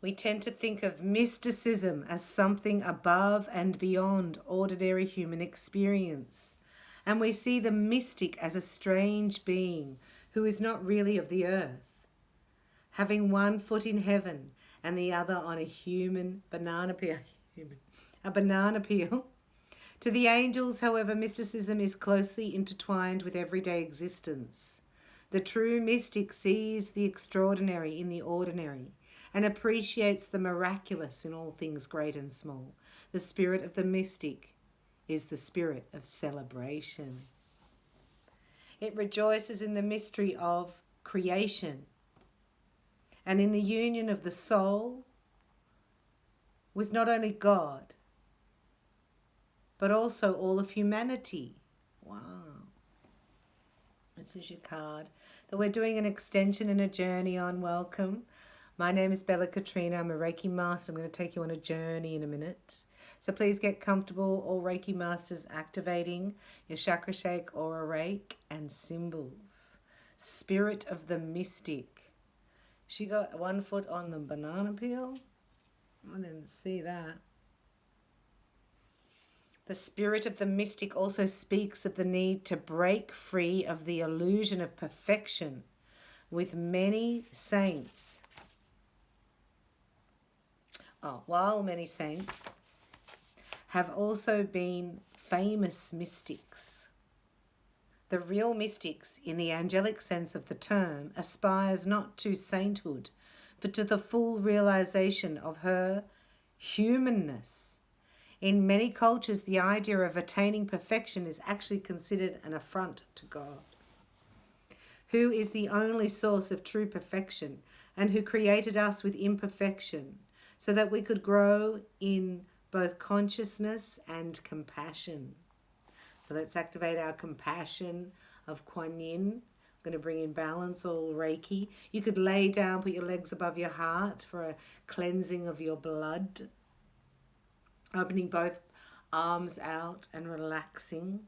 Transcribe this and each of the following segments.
We tend to think of mysticism as something above and beyond ordinary human experience. And we see the mystic as a strange being who is not really of the earth, having one foot in heaven and the other on a human banana peel. A banana peel. To the angels, however, mysticism is closely intertwined with everyday existence. The true mystic sees the extraordinary in the ordinary and appreciates the miraculous in all things great and small. The spirit of the mystic is the spirit of celebration. It rejoices in the mystery of creation and in the union of the soul with not only God, but also all of humanity. Wow. This is your card that we're doing an extension and a journey on. Welcome. My name is Bella Katrina. I'm a Reiki master. I'm going to take you on a journey in a minute. So please get comfortable. All Reiki masters activating your chakra shake, aura rake, and symbols. Spirit of the mystic. She got one foot on the banana peel. I didn't see that. The spirit of the mystic also speaks of the need to break free of the illusion of perfection, with many saints. While many saints have also been famous mystics. The real mystics, in the angelic sense of the term, aspires not to sainthood, but to the full realization of her humanness. In many cultures, the idea of attaining perfection is actually considered an affront to God, who is the only source of true perfection and who created us with imperfection so that we could grow in both consciousness and compassion. So let's activate our compassion of Kuan Yin. I'm going to bring in balance, all Reiki. You could lay down, put your legs above your heart for a cleansing of your blood. Opening both arms out and relaxing.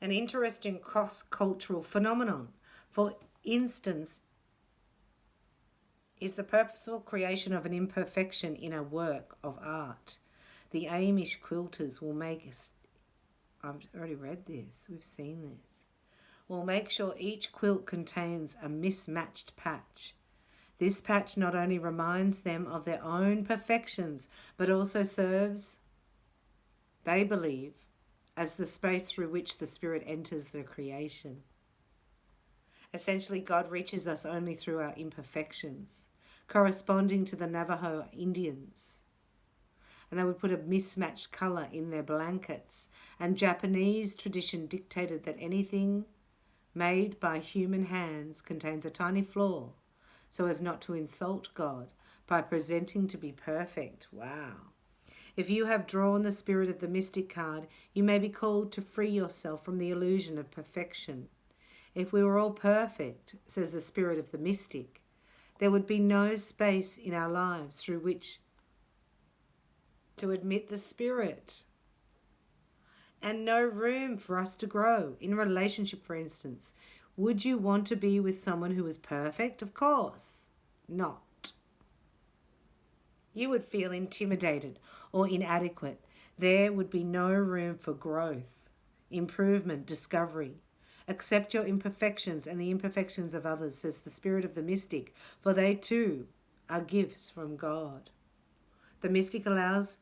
An interesting cross-cultural phenomenon, for instance, is the purposeful creation of an imperfection in a work of art. The Amish quilters will make, I've already read this, we've seen this, will make sure each quilt contains a mismatched patch. This patch not only reminds them of their own perfections, but also serves, they believe, as the space through which the spirit enters the creation. Essentially, God reaches us only through our imperfections, corresponding to the Navajo Indians. And they would put a mismatched color in their blankets. And Japanese tradition dictated that anything made by human hands contains a tiny flaw, so as not to insult God by presenting to be perfect. Wow. If you have drawn the Spirit of the Mystic card, you may be called to free yourself from the illusion of perfection. If we were all perfect, says the Spirit of the Mystic, there would be no space in our lives through which to admit the Spirit, and no room for us to grow. In a relationship, for instance, would you want to be with someone who is perfect? Of course not. You would feel intimidated or inadequate. There would be no room for growth, improvement, discovery. Accept your imperfections and the imperfections of others, says the Spirit of the Mystic, for they too are gifts from God. The mystic allows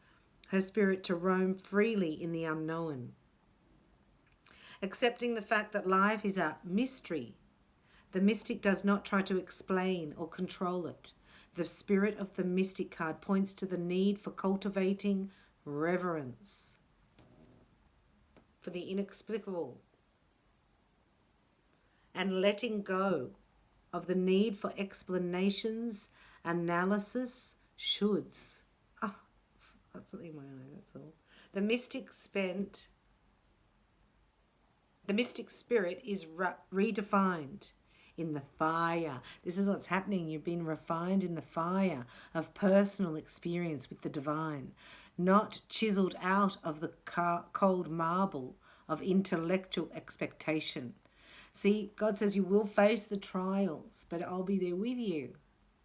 her spirit to roam freely in the unknown. Accepting the fact that life is a mystery, the mystic does not try to explain or control it. The Spirit of the Mystic card points to the need for cultivating reverence for the inexplicable and letting go of the need for explanations, analysis, shoulds. Got something in my eye, that's all. The mystic spirit is redefined in the fire. This is what's happening. You've been refined in the fire of personal experience with the divine, not chiseled out of the cold marble of intellectual expectation. See, God says you will face the trials, but I'll be there with you.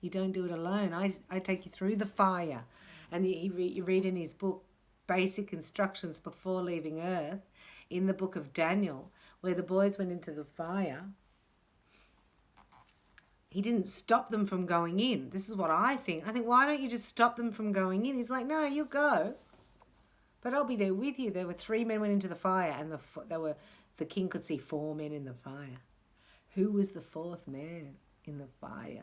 You don't do it alone. I take you through the fire. And you read in his book, Basic Instructions Before Leaving Earth, in the book of Daniel, where the boys went into the fire, he didn't stop them from going in. This is what I think. I think, why don't you just stop them from going in? He's like, no, you go, but I'll be there with you. There were 3 men went into the fire, and the king could see 4 men in the fire. Who was the 4th man in the fire?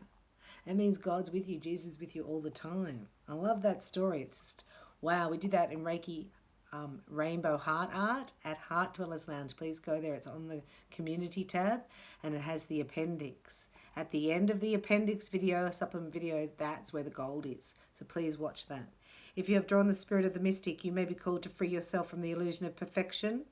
It means God's with you. Jesus is with you all the time. I love that story. It's just, wow. We did that in Reiki Rainbow Heart Art at Heart Dwellers Lounge. Please go there. It's on the community tab, and it has the appendix. At the end of the appendix video, supplement video, that's where the gold is. So please watch that. If you have drawn the spirit of the mystic, you may be called to free yourself from the illusion of perfection.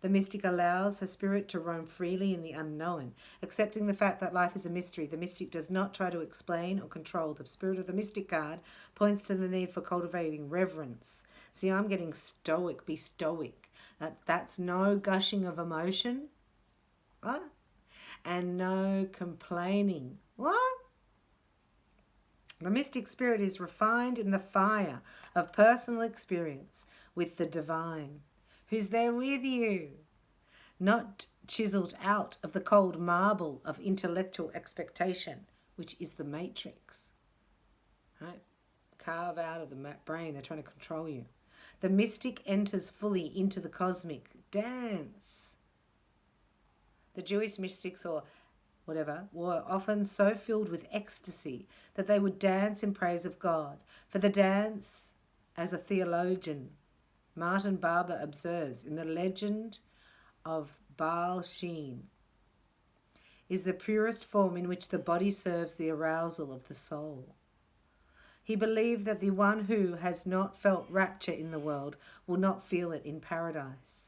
The mystic allows her spirit to roam freely in the unknown, accepting the fact that life is a mystery. The mystic does not try to explain or control. The spirit of the mystic card points to the need for cultivating reverence. See, I'm getting stoic. Be stoic. That's no gushing of emotion. What? And no complaining. What? The mystic spirit is refined in the fire of personal experience with the divine, who's there with you, not chiseled out of the cold marble of intellectual expectation, which is the matrix. Right? Carve out of the brain. They're trying to control you. The mystic enters fully into the cosmic dance. The Jewish mystics, or whatever, were often so filled with ecstasy that they would dance in praise of God. For the dance, as a theologian, Martin Barber observes, in the legend of Baal Sheen, is the purest form in which the body serves the arousal of the soul. He believed that the one who has not felt rapture in the world will not feel it in paradise.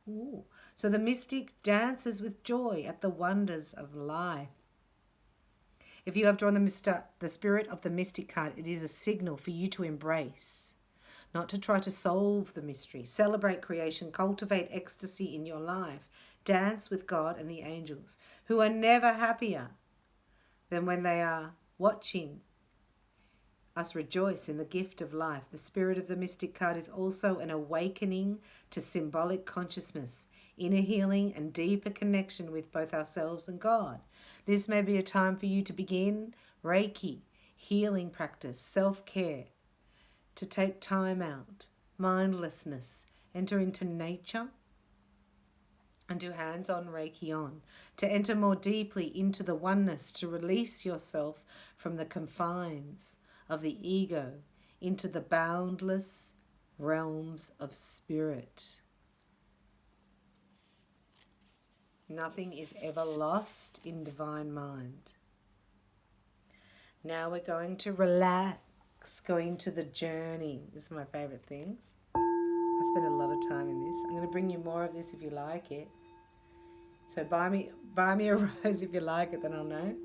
Ooh. So the mystic dances with joy at the wonders of life. If you have drawn the spirit of the mystic card, it is a signal for you to embrace, not to try to solve the mystery. Celebrate creation, cultivate ecstasy in your life. Dance with God and the angels, who are never happier than when they are watching us rejoice in the gift of life. The spirit of the mystic card is also an awakening to symbolic consciousness, inner healing, and deeper connection with both ourselves and God. This may be a time for you to begin Reiki, healing practice, self-care, to take time out, mindlessness, enter into nature, and do hands-on Reiki on, to enter more deeply into the oneness, to release yourself from the confines of the ego into the boundless realms of spirit. Nothing is ever lost in divine mind. Now we're going to relax, going to the journey. This is my favorite things. I spend a lot of time in this. I'm going to bring you more of this if you like it. So buy me a rose if you like it, then I'll know.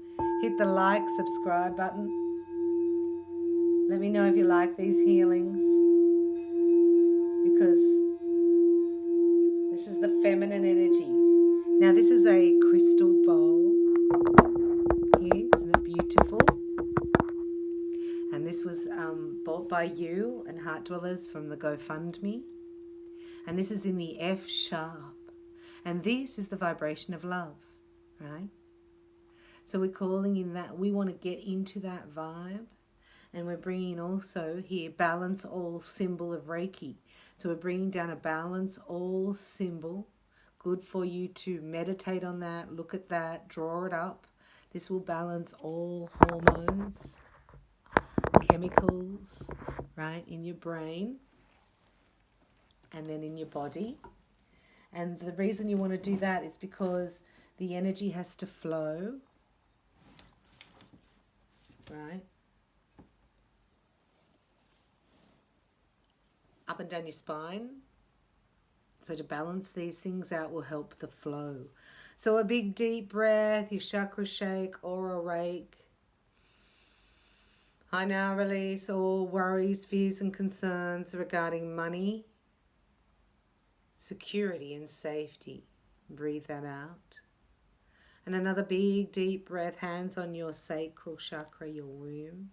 Hit the like, subscribe button. Let me know if you like these healings, because this is the feminine energy. Now this is a crystal bowl here, isn't it beautiful? And this was bought by you and Heart Dwellers from the GoFundMe. And this is in the F sharp. And this is the vibration of love, right? So we're calling in that, we want to get into that vibe. And we're bringing also here balance all symbol of Reiki. So we're bringing down a balance all symbol. Good for you to meditate on that, look at that, draw it up. This will balance all hormones, chemicals, right, in your brain and then in your body. And the reason you want to do that is because the energy has to flow, right? Up and down your spine, So to balance these things out will help the flow. So a big deep breath, your chakra shake, aura rake. I now release all worries, fears and concerns regarding money, security and safety. Breathe that out. And another big deep breath, hands on your sacral chakra, your womb.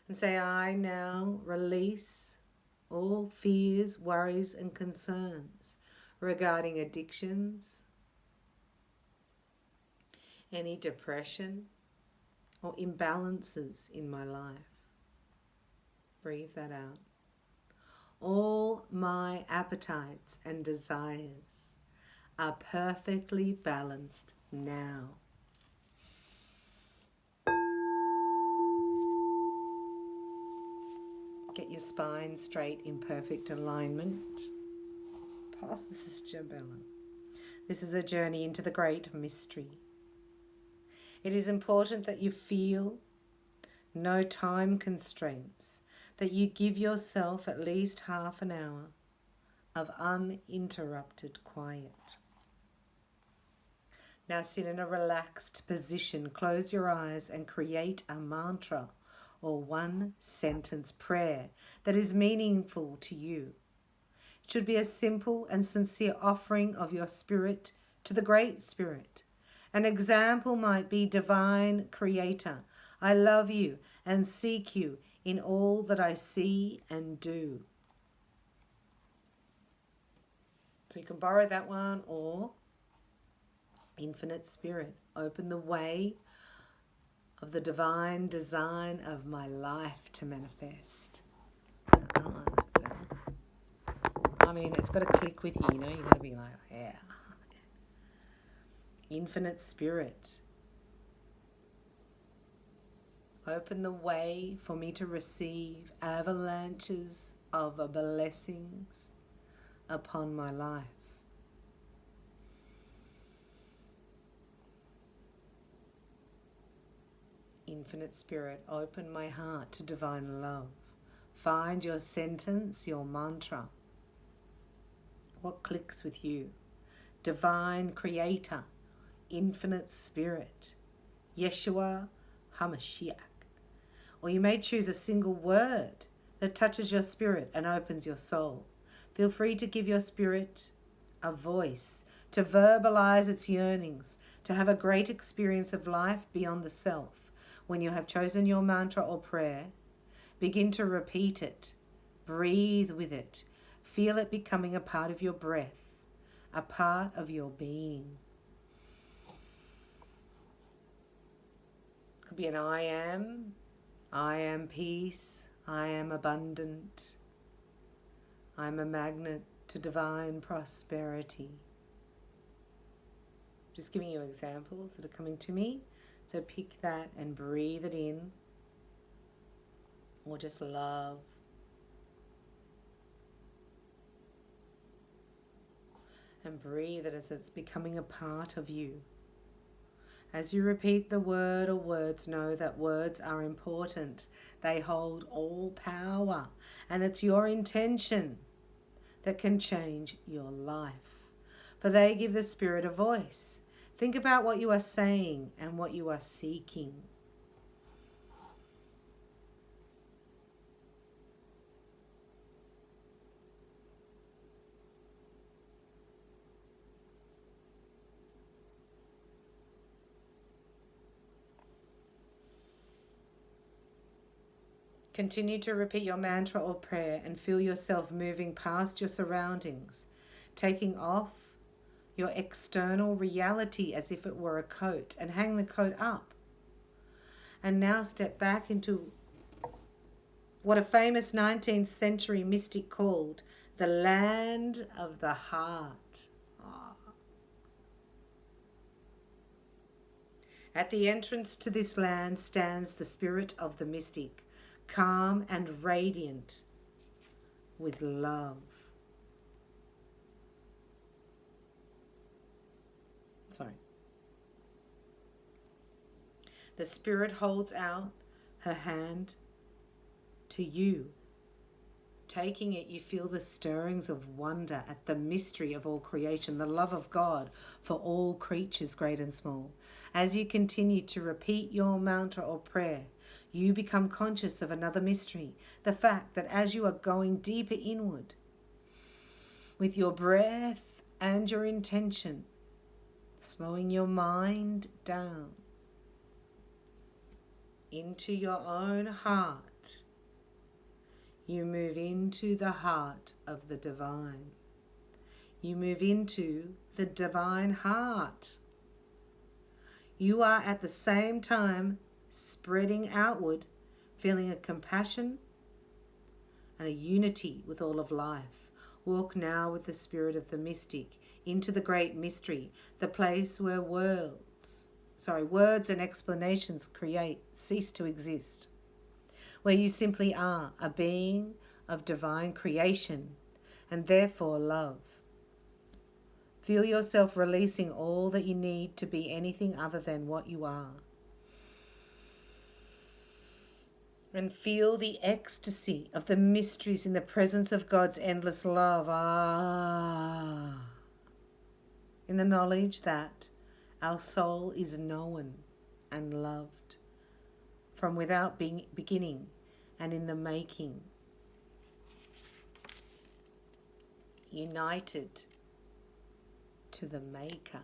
And say, I now release all fears, worries and concerns regarding addictions, any depression or imbalances in my life. Breathe that out. All my appetites and desires are perfectly balanced now. Get your spine straight in perfect alignment. Pass this to Bella. This is a journey into the great mystery. It is important that you feel no time constraints, that you give yourself at least half an hour of uninterrupted quiet. Now sit in a relaxed position, close your eyes and create a mantra or one sentence prayer that is meaningful to you. It should be a simple and sincere offering of your spirit to the Great Spirit. An example might be, Divine Creator, I love you and seek you in all that I see and do. So you can borrow that one, or Infinite Spirit, open the way of the divine design of my life to manifest. I mean, it's got to click with you, you know, you've got to be like, yeah. Infinite Spirit, open the way for me to receive avalanches of blessings upon my life. Infinite Spirit, open my heart to divine love. Find your sentence, your mantra. What clicks with you? Divine Creator, Infinite Spirit, Yeshua HaMashiach. Or you may choose a single word that touches your spirit and opens your soul. Feel free to give your spirit a voice, to verbalize its yearnings, to have a great experience of life beyond the self. When you have chosen your mantra or prayer, begin to repeat it. Breathe with it. Feel it becoming a part of your breath, a part of your being. Could be an I am peace, I am abundant, I'm a magnet to divine prosperity. Just giving you examples that are coming to me. So pick that and breathe it in, or just love. And breathe it as it's becoming a part of you. As you repeat the word or words, know that words are important. They hold all power, and it's your intention that can change your life. For they give the spirit a voice. Think about what you are saying and what you are seeking. Continue to repeat your mantra or prayer and feel yourself moving past your surroundings, taking off your external reality as if it were a coat, and hang the coat up. And now step back into what a famous 19th century mystic called the land of the heart. At the entrance to this land stands the spirit of the mystic, calm and radiant with love. The spirit holds out her hand to you taking it, you feel the stirrings of wonder at the mystery of all creation, the love of God for all creatures, great and small. As you continue to repeat your mantra or prayer, you become conscious of another mystery, the fact that as you are going deeper inward, with your breath and your intention, slowing your mind down into your own heart, you move into the heart of the divine. You move into the divine heart. You are at the same time spreading outward, feeling a compassion and a unity with all of life. Walk now with the spirit of the mystic into the great mystery, the place where words and explanations cease to exist, where you simply are a being of divine creation and therefore love. Feel yourself releasing all that you need to be anything other than what you are. And feel the ecstasy of the mysteries in the presence of God's endless love. In the knowledge that our soul is known and loved from without beginning and in the making. United to the Maker.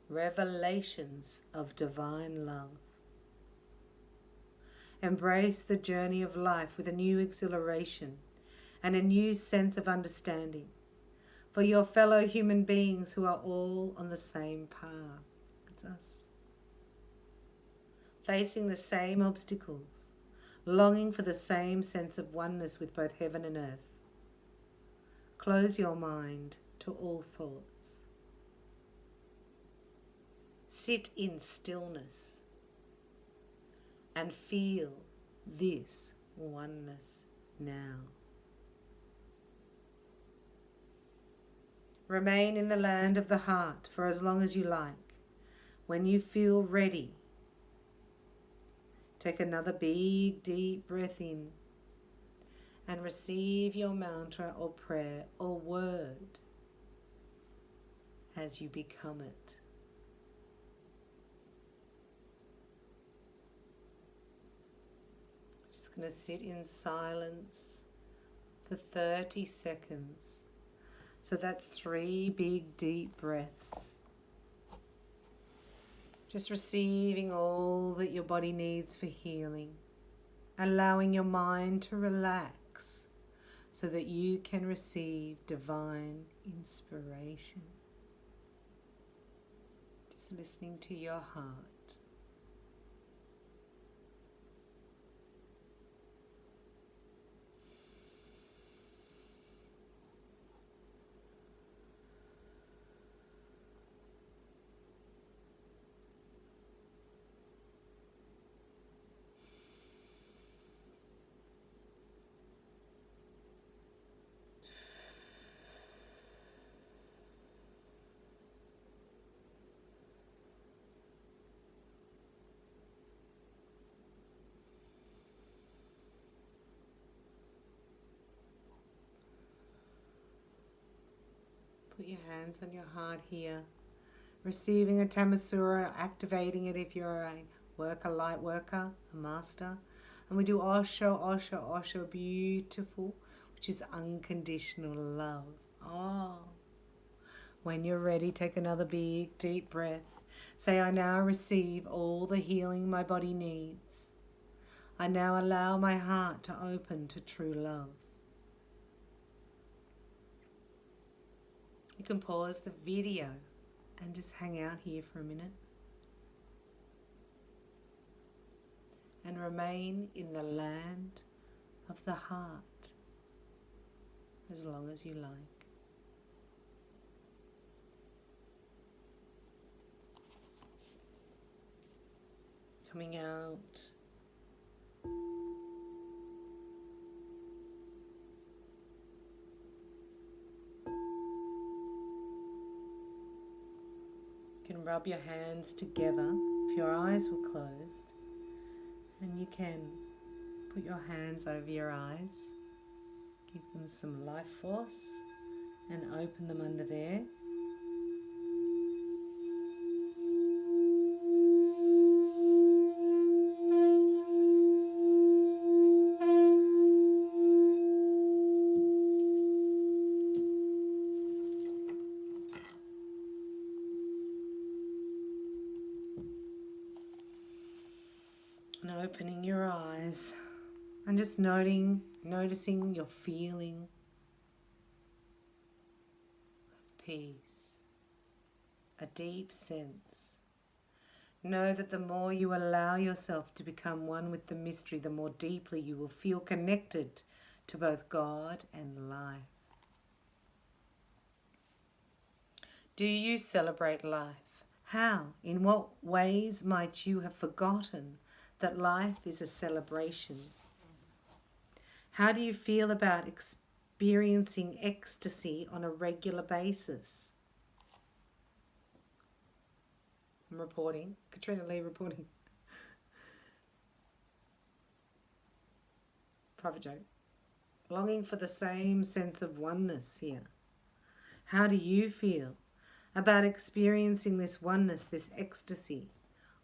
Revelations of divine love. Embrace the journey of life with a new exhilaration and a new sense of understanding for your fellow human beings who are all on the same path as us, facing the same obstacles, longing for the same sense of oneness with both heaven and earth. Close your mind to all thoughts. Sit in stillness and feel this oneness now. Remain in the land of the heart for as long as you like. When you feel ready, take another big, deep breath in and receive your mantra or prayer or word as you become it. Just going to sit in silence for 30 seconds. So that's 3 big deep breaths. Just receiving all that your body needs for healing. Allowing your mind to relax so that you can receive divine inspiration. Just listening to your heart. Put your hands on your heart here, receiving a Tamasura, activating it if you're a worker, light worker, a master. And we do Osho, Osho, Osho, beautiful, which is unconditional love. Oh. When you're ready, take another big, deep breath. Say, I now receive all the healing my body needs. I now allow my heart to open to true love. You can pause the video and just hang out here for a minute. And remain in the land of the heart as long as you like. Coming out. You can rub your hands together if your eyes were closed, and you can Put your hands over your eyes. Give them some life force and open them under there. And opening your eyes and just noticing your feeling of peace, a deep sense. Know that the more you allow yourself to become one with the mystery, the more deeply you will feel connected to both God and life. Do you celebrate life? How? In what ways might you have forgotten that life is a celebration? How do you feel about experiencing ecstasy on a regular basis? I'm reporting. Katrina Lee reporting. Private joke. Longing for the same sense of oneness here. How do you feel about experiencing this oneness, this ecstasy,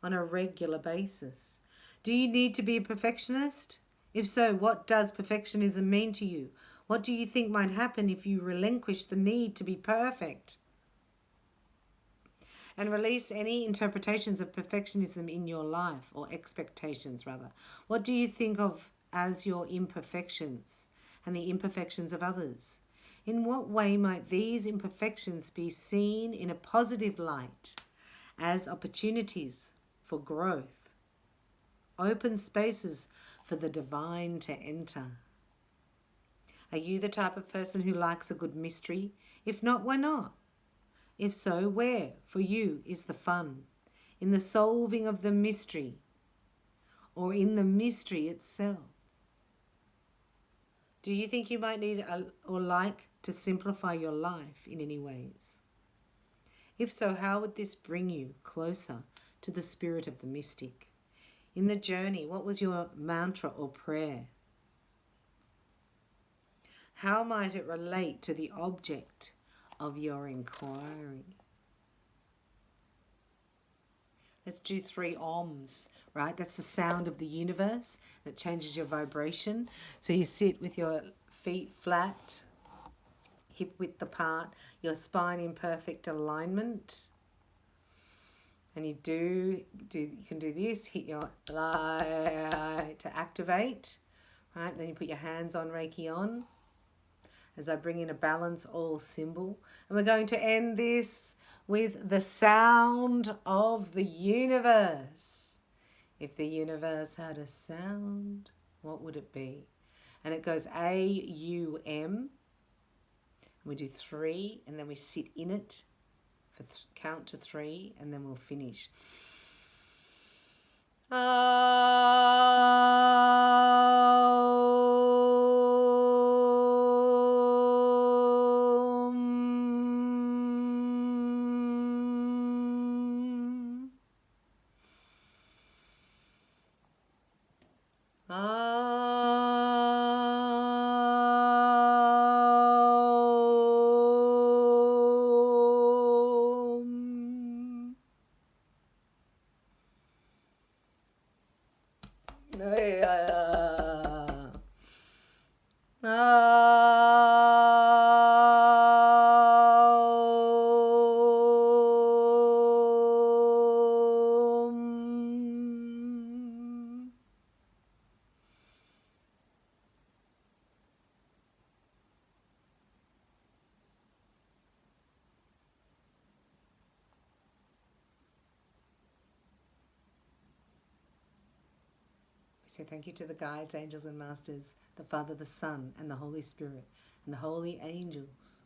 on a regular basis? Do you need to be a perfectionist? If so, what does perfectionism mean to you? What do you think might happen if you relinquish the need to be perfect? And release any interpretations of perfectionism in your life, or expectations rather. What do you think of as your imperfections and the imperfections of others? In what way might these imperfections be seen in a positive light as opportunities for growth? Open spaces for the divine to enter. Are you the type of person who likes a good mystery? If not, why not? If so, where for you is the fun? In the solving of the mystery, or in the mystery itself? Do you think you might need or like to simplify your life in any ways? If so, how would this bring you closer to the spirit of the mystic? In the journey, what was your mantra or prayer? How might it relate to the object of your inquiry? Let's do 3 ohms, right? That's the sound of the universe that changes your vibration. So you sit with your feet flat, hip width apart, your spine in perfect alignment. And you can do this, hit your light to activate, right? Then you put your hands on Reiki on as I bring in a balance all symbol. And we're going to end this with the sound of the universe. If the universe had a sound, what would it be? And it goes A-U-M. We do 3 and then we sit in it for count to 3 and then we'll finish. So thank you to the guides, angels and masters, the Father, the Son, and the Holy Spirit, and the holy angels.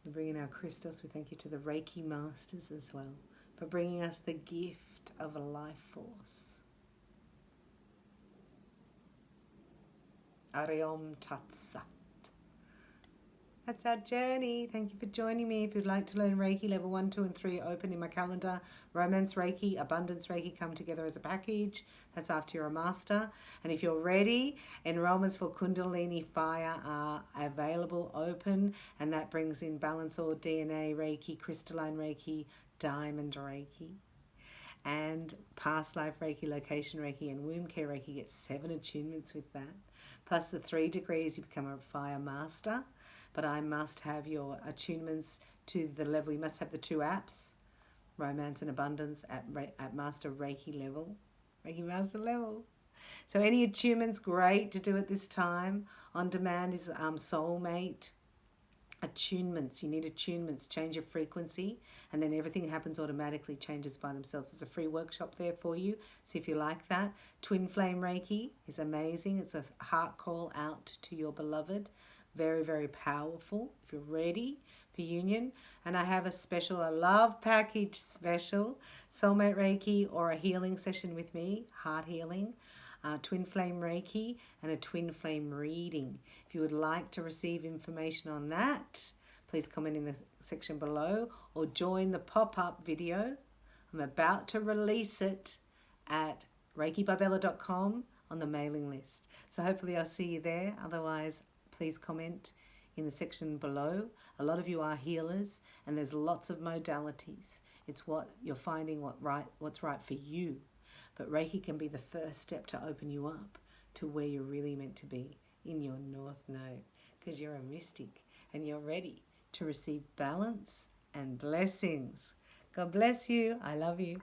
We bring in our crystals. We thank you to the Reiki masters as well for bringing us the gift of a life force. Ariom Tat Sat. That's our journey. Thank you for joining me. If you'd like to learn Reiki level 1, 2 and 3, open in my calendar. Romance Reiki, Abundance Reiki come together as a package. That's after you're a master. And if you're ready, enrollments for Kundalini Fire are available, open, and that brings in balance or DNA Reiki, crystalline Reiki, diamond Reiki. And past life Reiki, location Reiki, and womb care Reiki. Get 7 attunements with that. Plus the 3 degrees, you become a fire master. But I must have your attunements to the level. You must have the 2 apps, Romance and Abundance, at Master Reiki level. Reiki Master level. So any attunements, great to do at this time. On demand is SOULMATE. Attunements. You need attunements. Change your frequency, and then everything happens automatically, changes by themselves. There's a free workshop there for you. See if you like that. Twin Flame Reiki is amazing. It's a heart call out to your beloved. Very, very powerful if you're ready for union. And I have a special, a love package special, Soulmate Reiki or a healing session with me, heart healing, Twin Flame Reiki and a Twin Flame reading. If you would like to receive information on that, please comment in the section below or join the pop-up video. I'm about to release it at reikibybella.com on the mailing list. So hopefully I'll see you there. Otherwise, please comment in the section below. A lot of you are healers and there's lots of modalities. It's what you're finding what's right for you. But Reiki can be the first step to open you up to where you're really meant to be, in your North Node, because you're a mystic and you're ready to receive balance and blessings. God bless you. I love you.